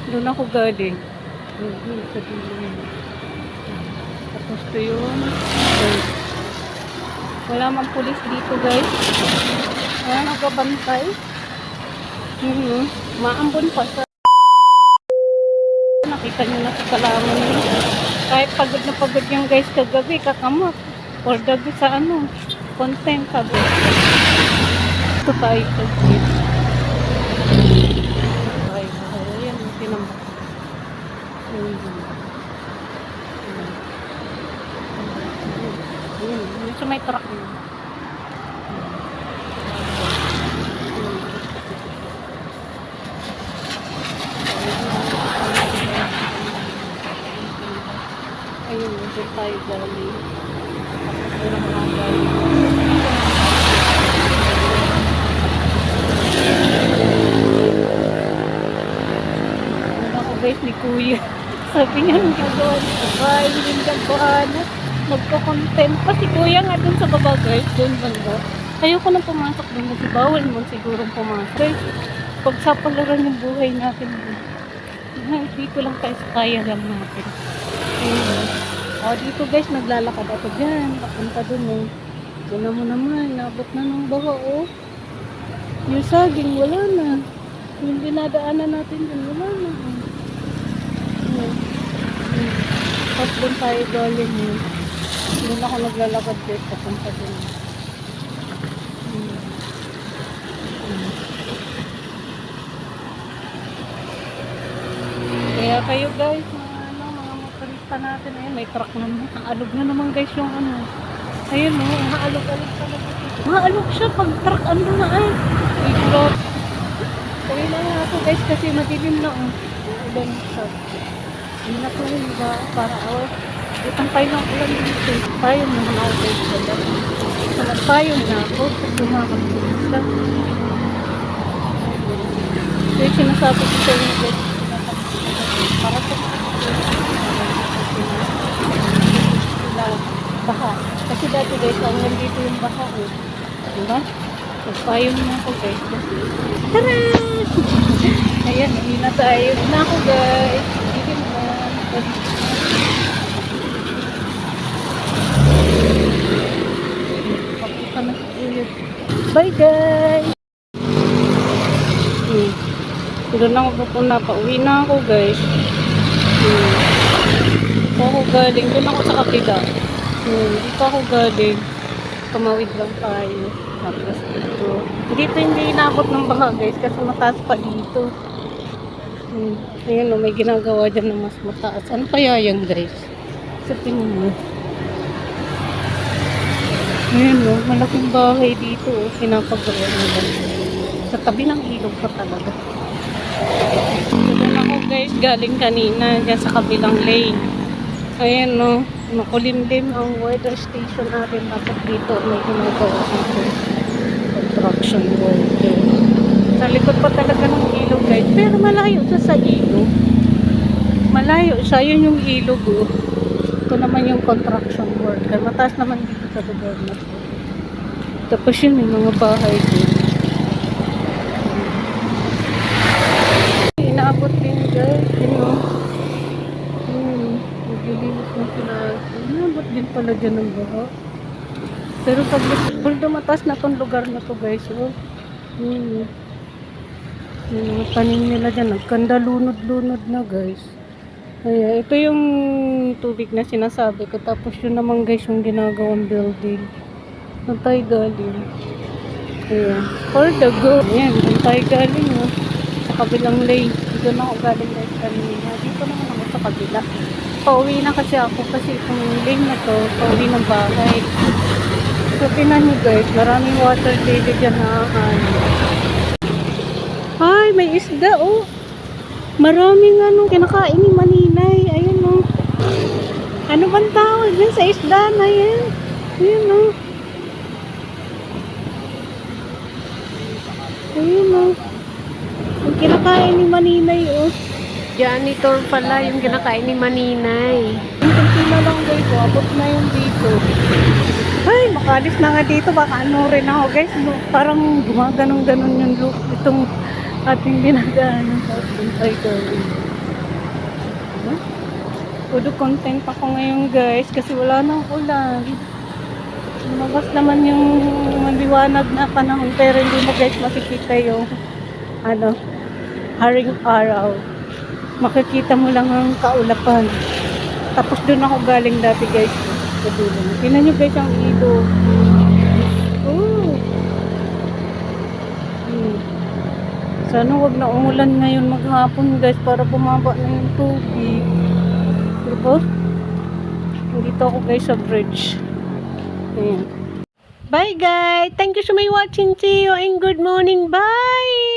Doon ako galing. Doon sa dulo. Tapos to yun. Guys. Wala mang pulis dito guys. Wala nagabantay. Maambon pa sa nakita nyo na sa kalaman nyo. Kahit pagod na pagod yung guys kagabi, kakamot. Or gabi sa ano, content sabi. Ito tayo ito. Ayan, tinambak. Ayan, sa may truck nyo. Ayun, dito tayo galing. Ayun mga galing. Ano ako guys ni Kuya. Sabi niya nung gagawa nito. Ay, hindi gagawa na. Magko-content pa si Kuya nga dun sa baba guys. Dun banda. Ayoko nang pumasok dun kasi bawal mo sigurong pumasok. Guys, pagsapalaran yung buhay natin. Dito lang tayo sa kaya lang natin. Dito guys, naglalakad ako dyan. Papunta dun eh. Wala mo naman, nabot na ng baha oh. Yung saging, wala na. Yung dinadaanan natin dun, wala na. Tapos dun tayo galing eh. Doon ako naglalakad guys, papunta dun. Kaya kayo guys, natin ayun, may truck naman. Haalog na naman guys yung ano. Ayun o, haalog-alog talaga. Haalog siya pag truck ano na ay. Ay, grabe. Kaya na nga ako guys kasi madilim na o. Ulan siya. Hindi na po yung iba para o. Itang tayo ng ulan dito. Tayo naman ako guys. Tayo na ako. Lumakad ko siya. Kaya sinasabi ko sa inyo guys. Para sa baha. Kasi dati guys, ang nandito yung baha eh. Diba? Nagpayong na ako guys. Tara! Ayan, hindi na tayo. Hindi na ako guys. Hindi na. Papunta na sa ulit. Bye guys! Doon ako pupunta. Pauwi na ako guys. Dito ako galing. Doon ako sa kapila. Dito ako galing. Tumawid lang tayo. Tapos dito. Dito hindi inabot ng baha guys. Kasi mataas pa dito. Ayan o. May ginagawa dyan na mas mataas. Ano kaya yan guys? Sa tingin mo. Ayan o. Malaking bahay dito o. Pinapagawa nila. Sa tabi ng ilog pa talaga. Doon ako guys. Galing kanina. Dyan sa kabilang lane. Ayan no, makulimlim ang weather station natin. Tapos dito may ginagawa dito. Construction worker. Sa likod pa talaga ng ilog guys. Pero malayo siya sa ilog. Malayo siya. Yun yung ilog oh. Ito naman yung construction worker. Mataas naman dito sa lugar na ito. Tapos yun yung mga bahay dito. Inaabot din guys. You know. Naglilinis na sila. Inabot din pala dyan ng baha. Pero pag dumatas na tong lugar na to guys. Oh. Yung mga tanim nila dyan. Nagkanda lunod-lunod na guys. Kaya ito yung tubig na sinasabi ko. Tapos yun naman guys yung ginagawang building. Doon tayo galing. Kaya for the go. Ayan. Doon tayo galing oh. Sa kabilang lane. Doon ako galing guys kanina. Dito naman ako sa kabila. Pauwi na kasi ako kasi itong lane na to, pauwi ng bahay. So, tinan nyo guys, maraming water lily dyan na ay, may isda oh. Maraming ano, kinakain ni Maninay. Ayun oh. Ano bang tawag dyan sa isda na yan? Ayun oh. Ayun oh. Ang kinakain ni Maninay oh. Janitor pala yung kinakain ni Maninay. Yung sila lang guys, abot na yung dito. Ay, makalis na nga dito. Baka ano rin ako guys. Parang gumaganong-ganon yung look. Itong ating dinadaanan sa Puntay Gawin. Todo content ako ngayon guys kasi wala nang ulan. Lumabas naman yung maliwanag na panahon pero hindi mo guys makikita yung haring araw. Makikita mo lang ang kaulapan. Tapos doon ako galing dati guys. Sa dulo. Tingnan nyo guys ang ilog. Oh. Sana wag na umulan ngayon maghapon guys para bumaba na yung tubig. Diba? Nandito ako guys sa bridge. Ayan. Bye guys! Thank you so much watching. See you and good morning. Bye!